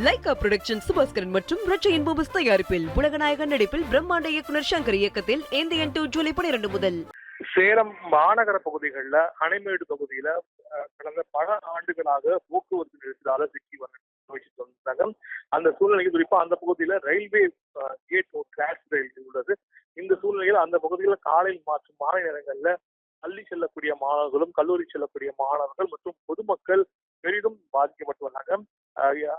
Lyca production Subaskaran மற்றும் ரட்சையின் பூபஸ் தயாரிப்பில் உலகநாயகன் நடிப்பில் பிரம்மாண்ட இயக்குனர் சங்கர் இயக்கத்தில் ஏந்தியன் 2 ஜூலை 12 முதல். சேலம் மாநகர பகுதிகளில் அணைமேடு பகுதியில கடந்த பல ஆண்டுகளாக போக்குவரத்து நெரிசலால சிக்கி வந்தாங்க. அந்த சூழ்நிலையில் குறிப்பா அந்த பகுதியில ரயில்வே கேட் கிராஷ் ரயில் உள்ளது. இந்த சூழ்நிலையில் அந்த பகுதியில் காலை மற்றும் மாலை நேரங்கள்ல பள்ளி செல்லக்கூடிய மாணவர்களும் கல்லூரி செல்லக்கூடிய மாணவர்கள் மற்றும் பொதுமக்கள் பெரிதும் பாதிக்கப்பட்டு வந்தாங்க.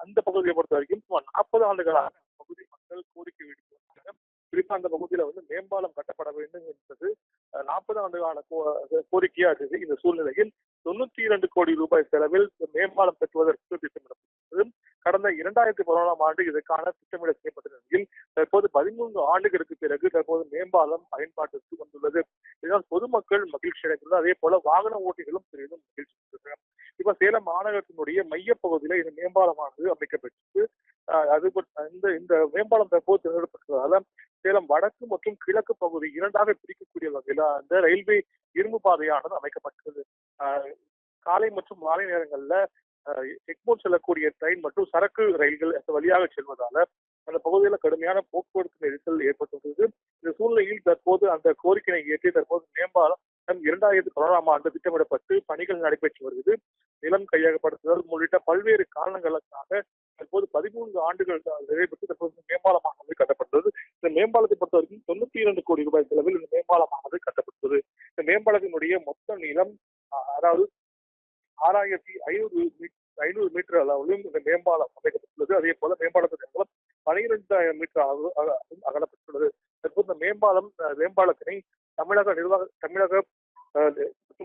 அந்த பகுதியை பொறுத்த வரைக்கும் 40 ஆண்டுகளாக பகுதி மக்கள் கோரிக்கை விடுத்து வந்தாங்க. குறிப்பா அந்த பகுதியில மேம்பாலம் கட்டப்பட வேண்டும் என்பது 40 ஆண்டுகால கோரிக்கையா இருந்தது. இந்த சூழ்நிலையில் 92 கோடி ரூபாய் செலவில் மேம்பாலம் பெற்றுவதற்கு திட்டமிடப்பட்டது. கடந்த 2011ஆம் ஆண்டு இதற்கான திட்டமிடல் செய்யப்பட்ட நிலையில் தற்போது 13 ஆண்டுகளுக்கு பிறகு தற்போது மேம்பாலம் பயன்பாட்டிற்கு வந்துள்ளது. இதனால் பொதுமக்கள் மகிழ்ச்சி அடைந்துள்ளது. அதே போல வாகன ஓட்டிகளும் பெரிதும் மகிழ்ச்சி அடைந்துள்ளனர். இப்ப சேலம் மாநகரத்தினுடைய மைய பகுதியில இந்த மேம்பாலமானது அமைக்கப்பட்டிருக்கு. இந்த மேம்பாலம் தற்போது திறக்கப்பட்டதால சேலம் வடக்கு மற்றும் கிழக்கு பகுதி இரண்டாக பிரிக்கக்கூடிய வகையில அந்த ரயில்வே இரும்பு பாதையானது அமைக்கப்பட்டது. காலை மற்றும் மாலை நேரங்கள்ல எக்மோர் செல்லக்கூடிய ட்ரெயின் மற்றும் சரக்கு ரயில்கள் அந்த வழியாக செல்வதால அந்த பகுதியில் கடுமையான போக்குவரத்து நெரிசல் ஏற்பட்டுள்ளது. இந்த சூழ்நிலையில் தற்போது அந்த கோரிக்கையை ஏற்றி தற்போது மேம்பாலம் 2011ஆம் ஆண்டு திட்டமிடப்பட்டு பணிகள் நடைபெற்று வருகிறது. நிலம் கையகப்படுத்துதல் உள்ளிட்ட பல்வேறு காரணங்களுக்காக தற்போது 13 ஆண்டுகள் நிறைவேற்றி தற்போது மேம்பாலமானது கட்டப்பட்டது. இந்த மேம்பாலத்தை பொறுத்தவரைக்கும் 92 கோடி ரூபாய் செலவில் இந்த மேம்பாலமானது கட்டப்பட்டது. இந்த மேம்பாலத்தினுடைய மொத்த நீளம் அதாவது 6500 மீட்டர் அளவிலும் இந்த மேம்பாலம் அமைக்கப்பட்டுள்ளது. அதே போல மேம்பாலத்தின் மூலம் 12 மீட்டர் அளவு அகலப்பட்டுள்ளது. தற்போது இந்த மேம்பாலத்தினை தமிழக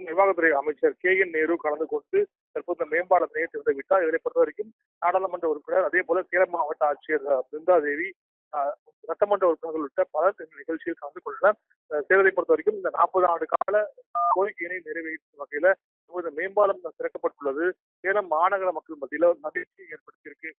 நிர்வாகத்துறை அமைச்சர் KN நேரு கலந்து கொண்டு தற்போது மேம்பாலத்தினை திறந்து விட்டார். இதனை பொறுத்த வரைக்கும் நாடாளுமன்ற உறுப்பினர் அதே போல சேலம் மாவட்ட ஆட்சியர் பிருந்தாதேவி சட்டமன்ற உறுப்பினர்கள் உள்ளிட்ட பலர் இந்த நிகழ்ச்சியில் கலந்து கொண்டனர். சேலத்தை பொறுத்த வரைக்கும் இந்த 40 ஆண்டு கால கோரிக்கையினை நிறைவேற்றும் வகையில இந்த மேம்பாலம் திறக்கப்பட்டுள்ளது. சேலம் மாநகர மக்கள் மத்தியில மகிழ்ச்சியை ஏற்படுத்தியிருக்கு.